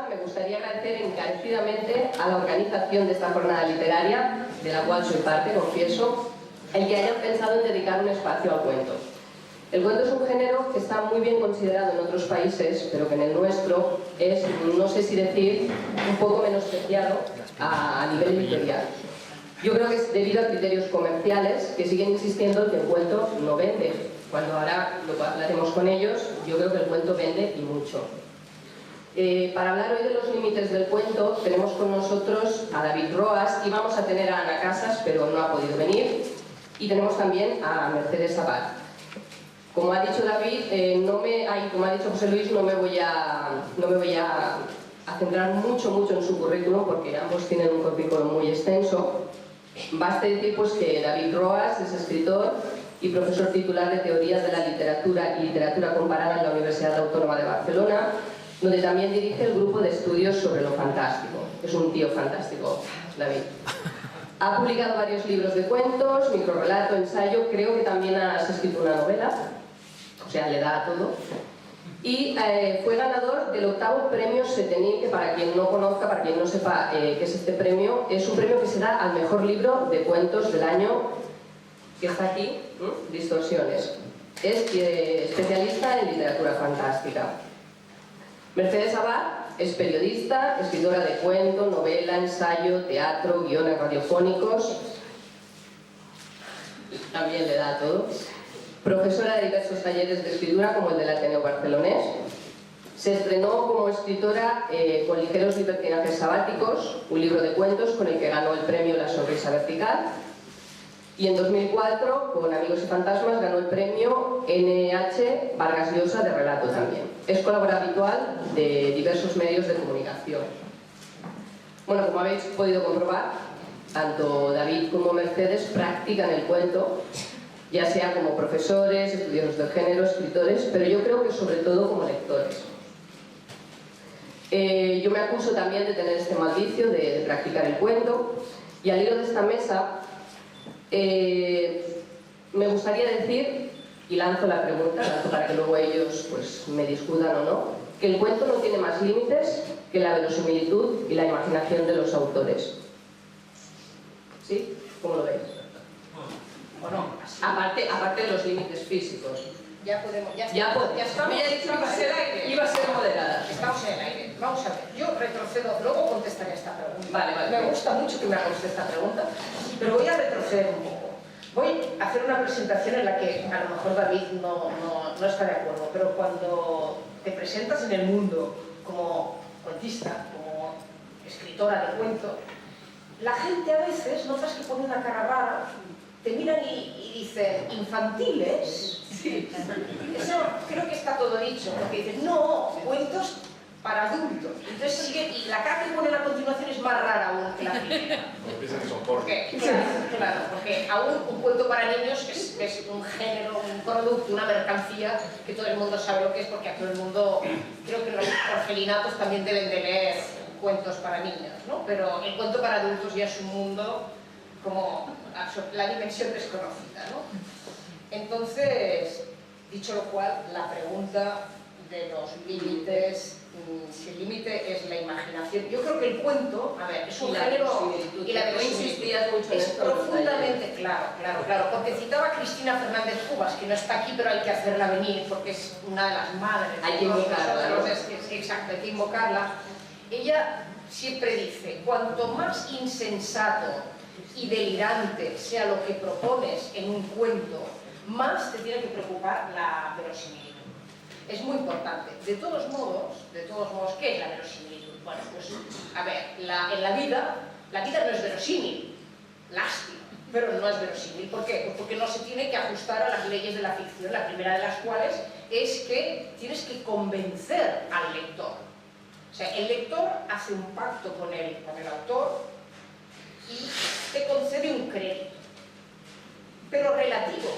me gustaría agradecer encarecidamente a la organización de esta jornada literaria, de la cual soy parte, confieso, el que hayan pensado en dedicar un espacio al cuento. El cuento es un género que está muy bien considerado en otros países, pero que en el nuestro es, no sé si decir, un poco menospreciado a nivel editorial. Yo creo que es debido a criterios comerciales que siguen insistiendo en que el cuento no vende. Cuando ahora lo hablaremos con ellos, yo creo que el cuento vende y mucho. Para hablar hoy de los límites del cuento, tenemos con nosotros a David Roas y vamos a tener a Ana Casas, pero no ha podido venir. Y tenemos también a Mercedes Abad. Como ha dicho David, como ha dicho José Luis, no me voy a centrar mucho en su currículum porque ambos tienen un currículum muy extenso. Baste decir pues, que David Roas es escritor y profesor titular de Teoría de la Literatura y Literatura Comparada en la Universidad Autónoma de Barcelona, donde también dirige el grupo de estudios sobre lo fantástico. Es un tío fantástico, David. Ha publicado varios libros de cuentos, microrrelato, ensayo, creo que también has escrito una novela, o sea, le da a todo. Y fue ganador del 8º premio Setenil, que para quien no conozca, para quien no sepa qué es este premio, es un premio que se da al mejor libro de cuentos del año, que está aquí, Distorsiones. Es especialista en literatura fantástica. Mercedes Abad es periodista, escritora de cuento, novela, ensayo, teatro, guiones radiofónicos. También le da a todo. Profesora de diversos talleres de escritura como el del Ateneo Barcelonés. Se estrenó como escritora con Ligeros libertinajes sabáticos, un libro de cuentos con el que ganó el premio La Sonrisa Vertical. Y en 2004, con Amigos y Fantasmas, ganó el premio N.H. Vargas Llosa de relato también. Es colaborador habitual de diversos medios de comunicación. Bueno, como habéis podido comprobar, tanto David como Mercedes practican el cuento, ya sea como profesores, estudiosos del género, escritores, pero yo creo que sobre todo como lectores. Yo me acuso también de tener este mal vicio de practicar el cuento, y al hilo de esta mesa me gustaría decir, y lanzo la pregunta, para que luego ellos pues, me discutan o no, que el cuento no tiene más límites que la verosimilitud y la imaginación de los autores. ¿Sí? ¿Cómo lo veis? Bueno, aparte de los límites físicos. Ya podemos, ya estamos, iba a ser moderada. Estamos en el aire. Vamos a ver, yo retrocedo, luego contestaré esta pregunta. Vale. Me gusta mucho que me hagas esta pregunta, pero voy a retroceder un poco. Voy a hacer una presentación en la que a lo mejor David no está de acuerdo, pero cuando te presentas en el mundo como cuentista, como escritora de cuento, la gente a veces, notas que pone una cara rara, te miran y dicen, ¿infantiles? Sí. Eso creo que está todo dicho, porque dices, no, cuentos para adultos. Entonces sigue, y la cara que ponen a continuación es más rara aún que la primera. ¿Por qué? Claro, porque aún un cuento para niños es un género, un producto, una mercancía que todo el mundo sabe lo que es, porque a todo el mundo, creo que los orfelinatos también deben de leer cuentos para niños, ¿no? Pero el cuento para adultos ya es un mundo como la dimensión desconocida, ¿no? Entonces, dicho lo cual, la pregunta de los límites, si el límite es la imaginación. Yo creo que el cuento, a ver, es un género y la verosimilitud es profundamente, claro, porque citaba a Cristina Fernández Cubas, que no está aquí, pero hay que hacerla venir porque es una de las madres. Hay que invocarla, ¿no? Exacto, hay que invocarla. Ella siempre dice, cuanto más insensato y delirante sea lo que propones en un cuento, más te tiene que preocupar la verosimilitud. Es muy importante. De todos modos, ¿qué es la verosimilitud? Bueno, pues, a ver, en la vida no es verosímil, lástima, pero no es verosímil. ¿Por qué? Pues porque no se tiene que ajustar a las leyes de la ficción, la primera de las cuales es que tienes que convencer al lector. O sea, el lector hace un pacto con el autor y te concede un crédito, pero relativo.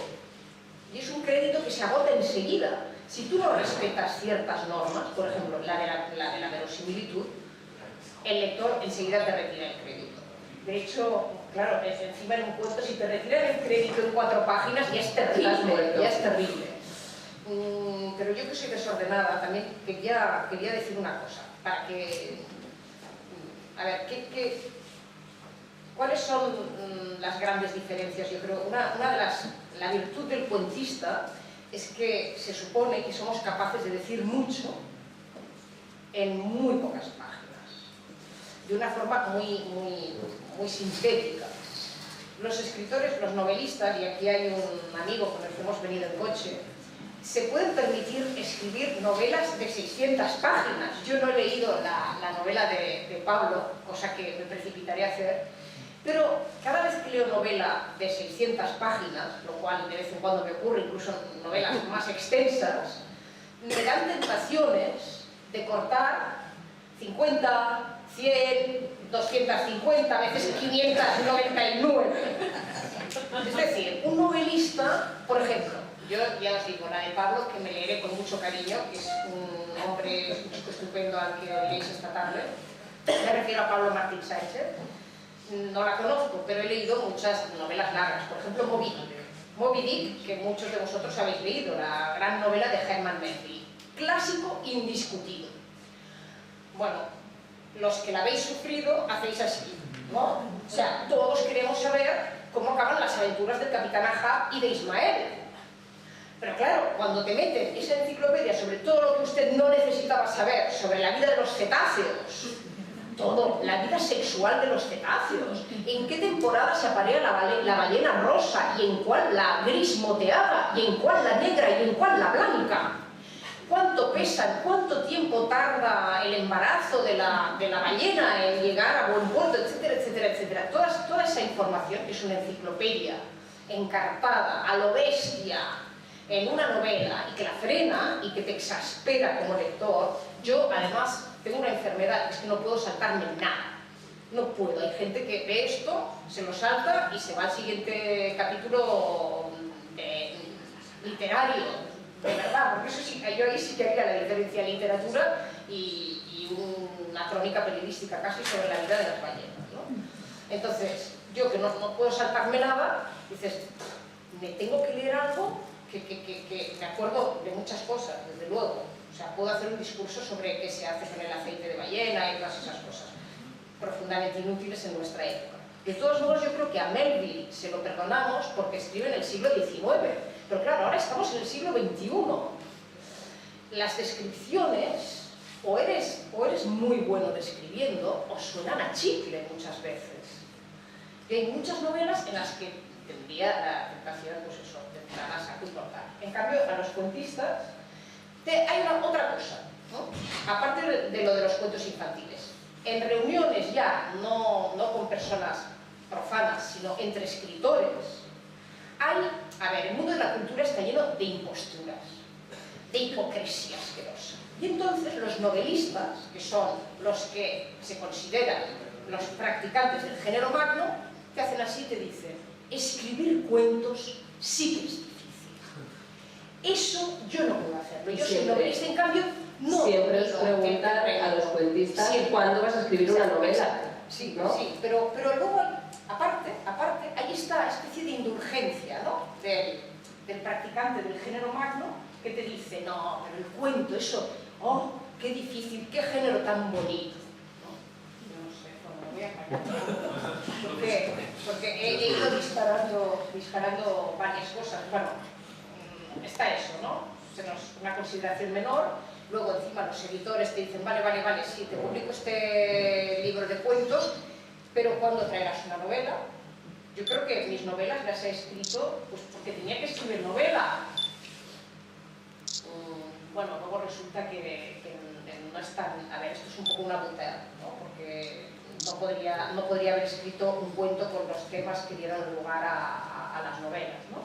Y es un crédito que se agota enseguida. Si tú no respetas ciertas normas, por ejemplo, la de la verosimilitud, el lector enseguida te retira el crédito. De hecho, claro, encima en un cuento, si te retiran el crédito en 4 páginas, ya es terrible, pero yo que soy desordenada también quería decir una cosa, para que... A ver, ¿cuáles son las grandes diferencias? Yo creo, la virtud del cuentista es que se supone que somos capaces de decir mucho en muy pocas páginas, de una forma muy sintética. Los escritores, los novelistas, y aquí hay un amigo con el que hemos venido en coche, se pueden permitir escribir novelas de 600 páginas. Yo no he leído la novela de Pablo, cosa que me precipitaré a hacer, pero cada vez que leo novela de 600 páginas, lo cual de vez en cuando me ocurre, incluso novelas más extensas, me dan tentaciones de cortar 50, 100, 250, a veces 599. Es decir, un novelista, por ejemplo, yo ya os digo, la de Pablo, que me leeré con mucho cariño, que es un hombre, es un chico estupendo al que oiréis esta tarde. Me refiero a Pablo Martín Sánchez. No la conozco, pero he leído muchas novelas largas. Por ejemplo, Moby Dick. Moby Dick, que muchos de vosotros habéis leído, la gran novela de Herman Melville. Clásico indiscutido. Bueno, los que la habéis sufrido hacéis así, ¿no? O sea, todos queremos saber cómo acaban las aventuras del Capitán Ahab y de Ismael. Pero claro, cuando te meten esa enciclopedia sobre todo lo que usted no necesitaba saber sobre la vida de los cetáceos, todo, la vida sexual de los cetáceos, en qué temporada se aparea la ballena rosa y en cuál la gris moteada y en cuál la negra y en cuál la blanca, cuánto pesan, cuánto tiempo tarda el embarazo de la ballena en llegar a buen puerto, etcétera, etcétera, etcétera. Toda esa información, que es una enciclopedia encartada a lo bestia en una novela y que la frena y que te exaspera como lector. Yo además tengo una enfermedad, es que no puedo saltarme nada, no puedo. Hay gente que ve esto, se lo salta y se va al siguiente capítulo literario, de verdad, porque eso sí, yo ahí sí que haría la diferencia literatura y una crónica periodística casi sobre la vida de las ballenas, ¿no? Entonces, yo que no puedo saltarme nada, dices, me tengo que leer algo que me acuerdo de muchas cosas, desde luego. O sea, puedo hacer un discurso sobre qué se hace con el aceite de ballena y todas esas cosas profundamente inútiles en nuestra época. De todos modos, yo creo que a Melville se lo perdonamos porque escribe en el siglo XIX. Pero claro, ahora estamos en el siglo XXI. Las descripciones, o eres muy bueno describiendo, o suenan a chicle muchas veces. Y hay muchas novelas en las que tendría la tentación, pues eso, de entrar a saco y cortar. En cambio, a los cuentistas, hay otra cosa, ¿no? Aparte de lo de los cuentos infantiles. En reuniones ya, no con personas profanas, sino entre escritores, el mundo de la cultura está lleno de imposturas, de hipocresía asquerosa. Y entonces los novelistas, que son los que se consideran los practicantes del género magno, te hacen así y te dicen, escribir cuentos sí que es difícil. Eso yo no puedo hacerlo. Yo soy novelista, en cambio, no. Siempre os preguntar a los cuentistas cuándo vas a escribir una novela. Sí, ¿no? sí, pero luego, aparte, hay esta especie de indulgencia, ¿no? del practicante del género magno que te dice, no, pero el cuento, eso, oh, qué difícil, qué género tan bonito. ¿No? Yo no sé, bueno, me voy a callar. Porque he ido disparando varias cosas. Bueno, está eso, ¿no? Una consideración menor. Luego encima los editores te dicen, vale, sí, te publico este libro de cuentos, pero ¿cuándo traerás una novela? Yo creo que mis novelas las he escrito pues porque tenía que escribir novela. Bueno, luego resulta que no es tan... A ver, esto es un poco una butea, ¿no? Porque no podría haber escrito un cuento con los temas que dieron lugar a las novelas, ¿no?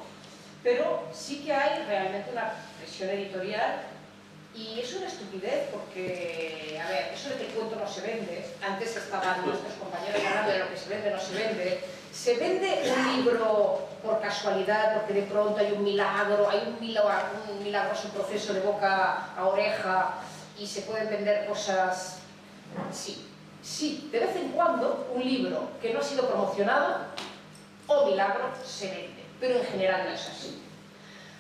Pero sí que hay realmente una presión editorial. Y es una estupidez porque, a ver, eso de que el cuento no se vende, antes estaban nuestros compañeros hablando de lo que se vende o no se vende un libro por casualidad, porque de pronto hay un milagroso proceso de boca a oreja y se pueden vender cosas, sí, de vez en cuando un libro que no ha sido promocionado, o milagro, se vende, pero en general no es así.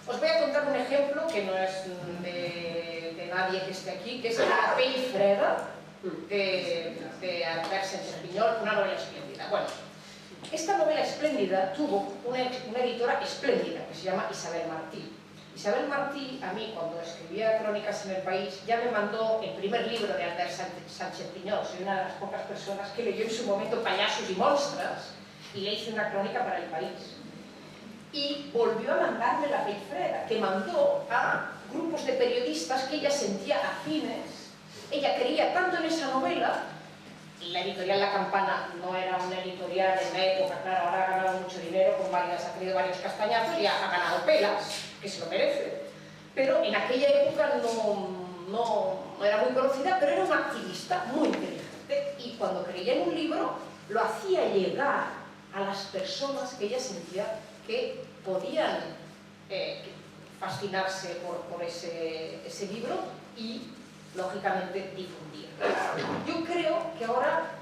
Os voy a contar un ejemplo que no es de nadie que esté aquí, que es La pell freda de Albert Sánchez-Piñol, una novela espléndida. Bueno, esta novela espléndida tuvo una editora espléndida que se llama Isabel Martí. Isabel Martí, a mí, cuando escribía Crónicas en el País, ya me mandó el primer libro de Albert Sánchez-Piñol. Soy una de las pocas personas que leyó en su momento Payasos y Monstras y le hice una crónica para el País. Y volvió a mandarme La pell freda, que mandó a grupos de periodistas que ella sentía afines. Ella creía tanto en esa novela. La editorial La Campana no era una editorial en la época, claro, ahora ha ganado mucho dinero, ha tenido varios castañazos y ha ganado pelas, que se lo merece. Pero en aquella época no era muy conocida, pero era una activista muy inteligente. Y cuando creía en un libro, lo hacía llegar a las personas que ella sentía que podían fascinarse por ese libro y, lógicamente, difundir. Yo creo que ahora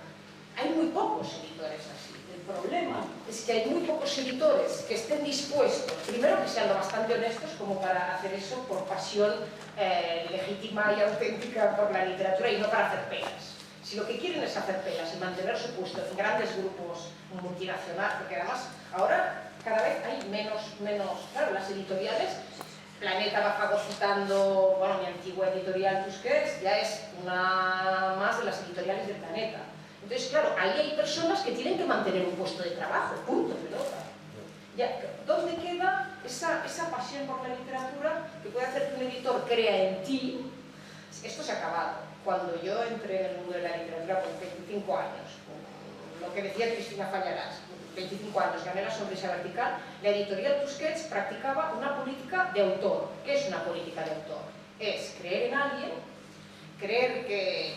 hay muy pocos editores así. El problema es que hay muy pocos editores que estén dispuestos, primero que sean lo bastante honestos como para hacer eso por pasión legítima y auténtica por la literatura y no para hacer pelas. Si lo que quieren es hacer pelas y mantener su puesto en grandes grupos multinacionales, porque además ahora cada vez hay menos, claro, las editoriales, Planeta va fagocitando, bueno, mi antigua editorial Tusquets ya es una más de las editoriales del Planeta. Entonces, claro, ahí hay personas que tienen que mantener un puesto de trabajo, punto, pelota. Ya, ¿dónde queda esa pasión por la literatura que puede hacer que un editor crea en ti? Esto se ha acabado. Cuando yo entré en el mundo de la literatura con 25 años, lo que decía Cristina Fallarás, 25 años, gané la sonrisa vertical, la editorial Tusquets practicaba una política de autor. ¿Qué es una política de autor? Es creer en alguien, creer que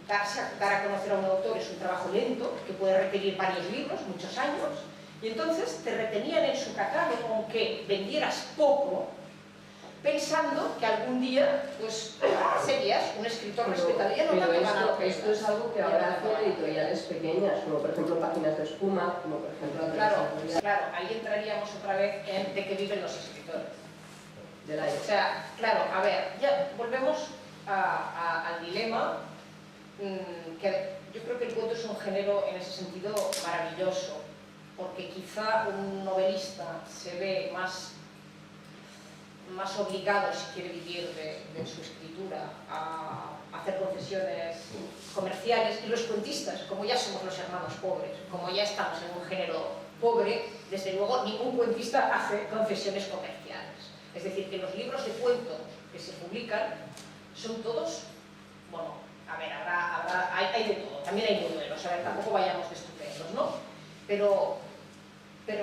dar a conocer a un autor es un trabajo lento, que puede requerir varios libros, muchos años, y entonces te retenían en su catálogo aunque vendieras poco, pensando que algún día pues, serías un escritor respetado. Ya no esto es algo que ahora hacen editoriales pequeñas, como por ejemplo Páginas de Espuma, como por ejemplo... Claro, ahí entraríamos otra vez en de qué viven los escritores. O sea, claro, a ver, ya volvemos al dilema, que yo creo que el cuento es un género en ese sentido maravilloso, porque quizá un novelista se ve más obligado, si quiere vivir de su escritura, a hacer concesiones comerciales, y los cuentistas, como ya somos los hermanos pobres, como ya estamos en un género pobre, desde luego ningún cuentista hace concesiones comerciales. Es decir, que los libros de cuento que se publican son todos, bueno, a ver, hay de todo, también hay modelos, a ver, tampoco vayamos de estupendos, ¿no? Pero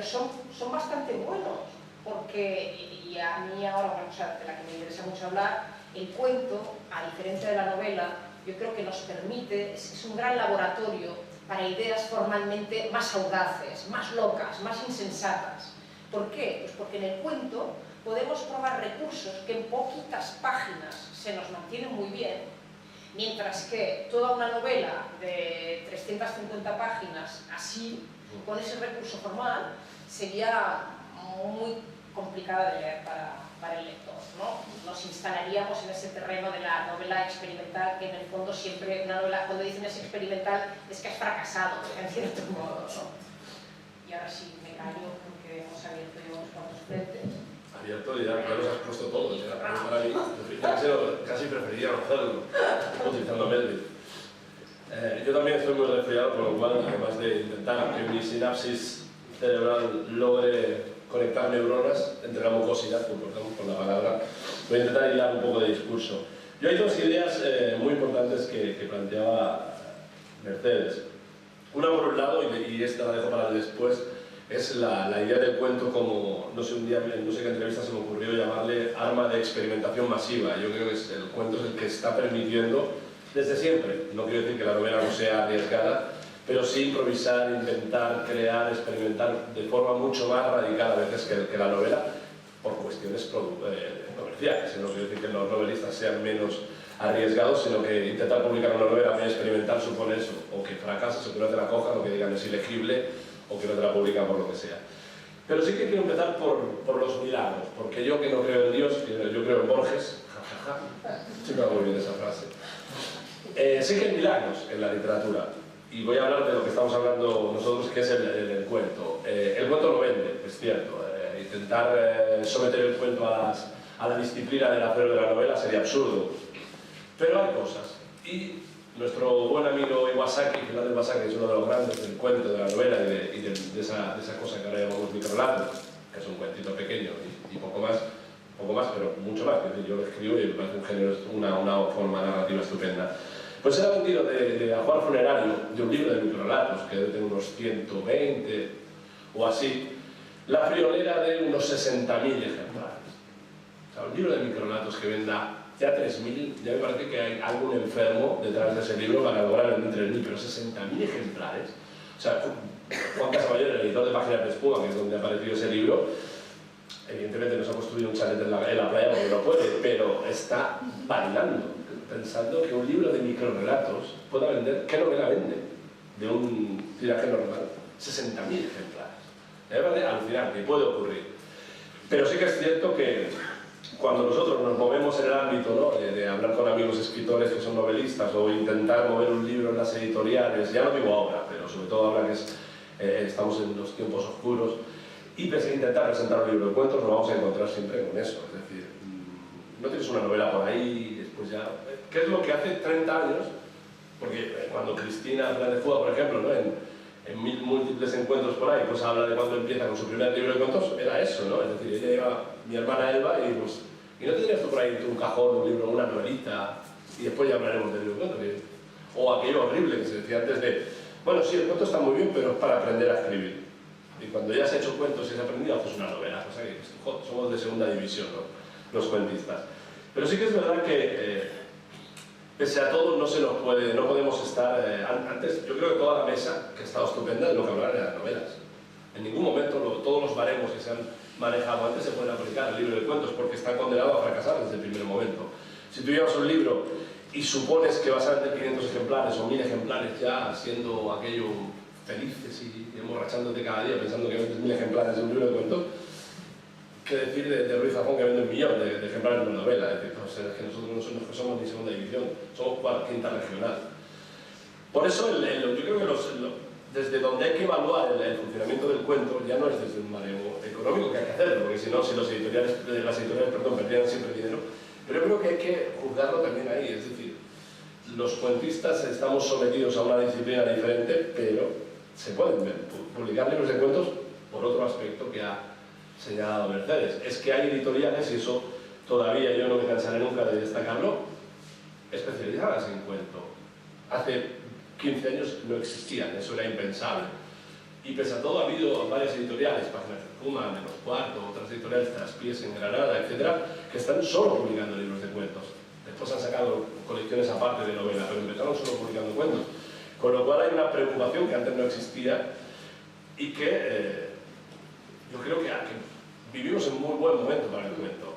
son bastante buenos. Porque, y a mí ahora una cosa de la que me interesa mucho hablar, el cuento, a diferencia de la novela, yo creo que nos permite, es un gran laboratorio para ideas formalmente más audaces, más locas, más insensatas. ¿Por qué? Pues porque en el cuento podemos probar recursos que en poquitas páginas se nos mantienen muy bien, mientras que toda una novela de 350 páginas así, con ese recurso formal, sería muy complicada de leer para el lector, ¿no? Nos instalaríamos en ese terreno de la novela experimental, que en el fondo siempre una novela, cuando dicen es experimental, es que has fracasado, en cierto modo, ¿no? Y ahora sí me callo porque hemos abierto ya unos cuantos frentes. Abierto y ya los has puesto todos, ya para mí, casi preferiría no hacerlo, utilizando Melville. Yo también estoy muy resfriado, por lo cual, además de intentar que mi sinapsis cerebral logre conectar neuronas entre la mucosidad, como cortamos con la palabra, voy a intentar hilar un poco de discurso. Yo hay dos ideas muy importantes que planteaba Mercedes. Una por un lado, y esta la dejo para el después, es la idea del cuento como, no sé, un día en no sé qué entrevista se me ocurrió llamarle arma de experimentación masiva. Yo creo que el cuento es el que está permitiendo, desde siempre, no quiero decir que la novela no sea arriesgada, pero sí improvisar, inventar, crear, experimentar de forma mucho más radical a veces que la novela, por cuestiones comerciales. No quiero decir que los novelistas sean menos arriesgados, sino que intentar publicar una novela y experimentar supone eso, o que fracases, o que no te la cojan, o que digan es ilegible, o que no te la publican por lo que sea. Pero sí que quiero empezar por los milagros, porque que yo que no creo en Dios, que yo creo en Borges, jajaja, sí me va muy bien esa frase. Sí que hay milagros en la literatura, y voy a hablar de lo que estamos hablando nosotros, que es el cuento. El cuento no vende, es cierto. Intentar someter el cuento a la disciplina del hacer de la novela sería absurdo, pero hay cosas. Y nuestro buen amigo Iwasaki, Fernando Iwasaki, es uno de los grandes del cuento, de la novela y de esa cosa que ahora llamamos microrelatos, que es un cuentito pequeño y poco más, pero mucho más. Es decir, yo lo escribo y me parece un género, una forma narrativa estupenda. Pues era vendido de ajuar funerario de un libro de microrelatos, que debe tener unos 120 o así, la friolera de unos 60.000 ejemplares. O sea, un libro de microrelatos que venda ya 3.000, ya me parece que hay algún enfermo detrás de ese libro para lograr vender 3.000, pero 60.000 ejemplares. O sea, Juan Casamayor, el editor de Páginas de Espuma, que es donde ha aparecido ese libro, evidentemente no se ha construido un chalet en la playa porque no puede, pero está bailando, pensando que un libro de microrelatos pueda vender. ¿Qué novela vende de un tiraje normal? 60.000 ejemplares. Me parece alucinante, puede ocurrir. Pero sí que es cierto que cuando nosotros nos movemos en el ámbito, ¿no?, de hablar con amigos escritores que son novelistas o intentar mover un libro en las editoriales, ya no digo ahora, pero sobre todo ahora que estamos en los tiempos oscuros, y intentar presentar un libro de cuentos, nos vamos a encontrar siempre con eso. Es decir, no tienes una novela por ahí y después ya... ¿Qué es lo que hace 30 años? Porque cuando Cristina Fernández Fuga, por ejemplo, ¿no?, en mil múltiples encuentros por ahí, pues habla de cuando empieza con su primer libro de cuentos, era eso, ¿no? Es decir, ella lleva mi hermana Elba y pues... ¿Y no tendrías tú por ahí un cajón, un libro, una novelita? Y después ya hablaremos del libro de cuentos. O aquello horrible que se decía antes de... Bueno, sí, el cuento está muy bien, pero es para aprender a escribir. Y cuando ya has hecho cuentos y has aprendido, haces una novela. O sea que somos de segunda división, ¿no?, los cuentistas. Pero sí que es verdad que, pese a todo, no podemos estar... antes, yo creo que toda la mesa, que ha estado estupenda, de lo que hablar de las novelas. En ningún momento todos los baremos que se han manejado antes se pueden aplicar al libro de cuentos, porque está condenado a fracasar desde el primer momento. Si tú llevas un libro y supones que vas a vender 500 ejemplares o 1000 ejemplares ya siendo aquello felices y emborrachándote cada día pensando que vendes 1000 ejemplares de un libro de cuentos, ¿qué decir de Ruiz Zafón, que vende 1 millón de ejemplares de una novela? Es decir, es que nosotros no somos ni segunda división, somos quinta regional. Por eso yo creo que desde donde hay que evaluar el funcionamiento del cuento ya no es desde un mareo económico, que hay que hacerlo, porque si no, las editoriales perdieran siempre dinero, pero yo creo que hay que juzgarlo también ahí. Es decir, los cuentistas estamos sometidos a una disciplina diferente, pero se pueden publicar libros de cuentos por otro aspecto que ha señalado Mercedes. Es que hay editoriales, y eso todavía yo no me cansaré nunca de destacarlo, especializadas en cuento. Hace 15 años no existían, eso era impensable. Y pese a todo ha habido varias editoriales, Páginas de Espuma, Menos Cuarto, otras editoriales, Traspiés en Granada, etcétera, que están solo publicando libros de cuentos. Después han sacado colecciones aparte de novela, pero empezaron solo publicando cuentos. Con lo cual hay una preocupación que antes no existía y que yo creo que vivimos en un muy buen momento para el cuento.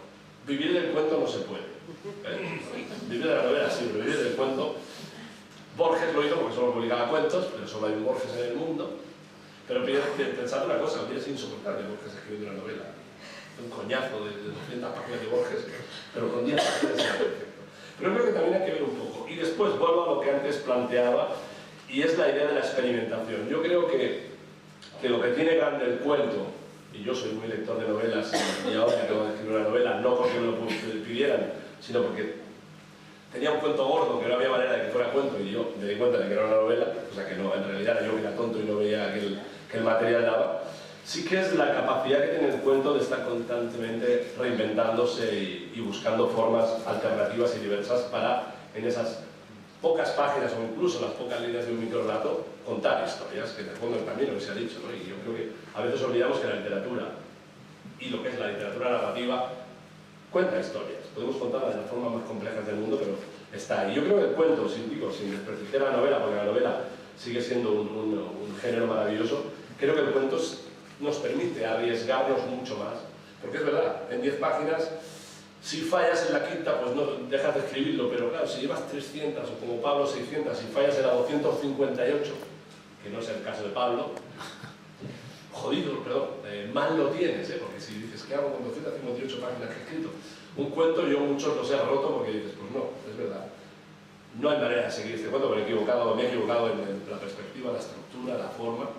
Vivir del cuento no se puede. Vivir de la novela sí, pero vivir del cuento... Borges lo hizo porque solo publicaba cuentos, pero solo hay un Borges en el mundo. Pero pensad una cosa, es insoportable Borges escribiendo una novela. Un coñazo de 200 páginas de Borges, pero con 10 páginas era perfecto. Pero creo que también hay que ver un poco. Y después vuelvo a lo que antes planteaba, y es la idea de la experimentación. Yo creo que lo que tiene grande el cuento, y yo soy muy lector de novelas, y ahora acabo de escribir una novela, no porque me lo pidieran, sino porque tenía un cuento gordo que no había manera de que fuera cuento y yo me di cuenta de que era una novela, o sea que no, en realidad yo que era tonto y no veía que el material daba. Sí que es la capacidad que tiene el cuento de estar constantemente reinventándose y buscando formas alternativas y diversas para, en esas pocas páginas o incluso las pocas líneas de un microrelato, contar historias, que en el fondo también lo que se ha dicho, ¿no? Y yo creo que a veces olvidamos que la literatura y lo que es la literatura narrativa cuenta historias. Podemos contarla de las formas más complejas del mundo, pero está ahí. Yo creo que el cuento, sin desprestigiar la novela, porque la novela sigue siendo un género maravilloso, creo que el cuento nos permite arriesgarnos mucho más. Porque es verdad, en 10 páginas, si fallas en la quinta, pues no dejas de escribirlo, pero claro, si llevas 300 o como Pablo 600 y fallas en la 258, que no es el caso de Pablo, jodido, perdón, mal lo tienes, porque si dices, ¿qué hago con 258 páginas que he escrito? Un cuento, yo muchos los he roto porque dices, pues no, es verdad. No hay manera de seguir este cuento, porque me he equivocado en la perspectiva, la estructura, la forma.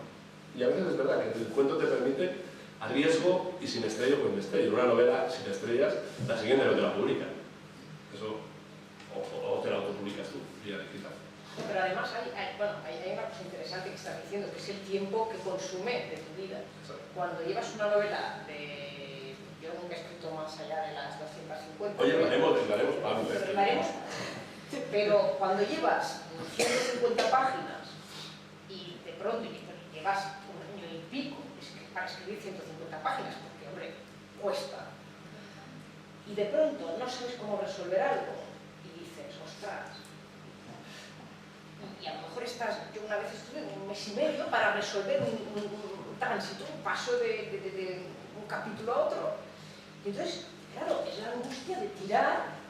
Y a veces es verdad que el cuento te permite, a riesgo y sin estrella o con estrella. Una novela sin estrellas, la siguiente no te la publica. Eso, o te la autopublicas tú, vía digital. Pero además hay una cosa interesante que estás diciendo, que es el tiempo que consume de tu vida. Cuando llevas una novela de... Yo nunca he escrito más allá de las 250. Oye, hablaremos, Pablo. Pero cuando llevas 150 páginas y de pronto llevas un año y pico para escribir 150 páginas, porque, hombre, cuesta, y de pronto no sabes cómo resolver algo, y dices, ostras, y a lo mejor yo una vez estuve un mes y medio para resolver un tránsito, un paso de un capítulo a otro, y entonces, claro, es la angustia de tirar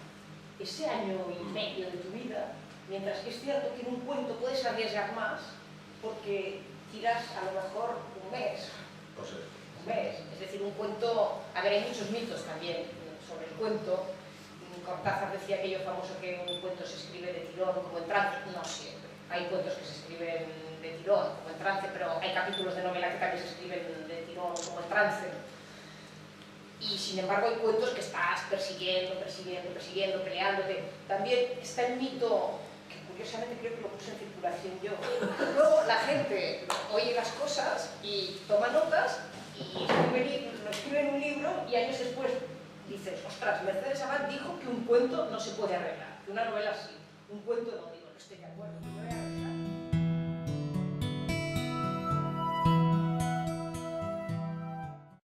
ese año y medio de tu vida, mientras que es cierto que en un cuento puedes arriesgar más, porque tiras a lo mejor un mes. Un mes. Es decir, un cuento... A ver, hay muchos mitos también sobre el cuento. Cortázar decía aquello famoso que un cuento se escribe de tirón como en trance. No siempre. Hay cuentos que se escriben de tirón como en trance, pero hay capítulos de novela que también se escriben de tirón como en trance. Y sin embargo hay cuentos que estás persiguiendo, peleándote. También está el mito, que curiosamente creo que lo puse en circulación yo. Luego la gente oye las cosas y toma notas y lo escribe en un libro y años después dices, ostras, Mercedes Abad dijo que un cuento no se puede arreglar, que una novela sí, un cuento no, digo, no estoy de acuerdo.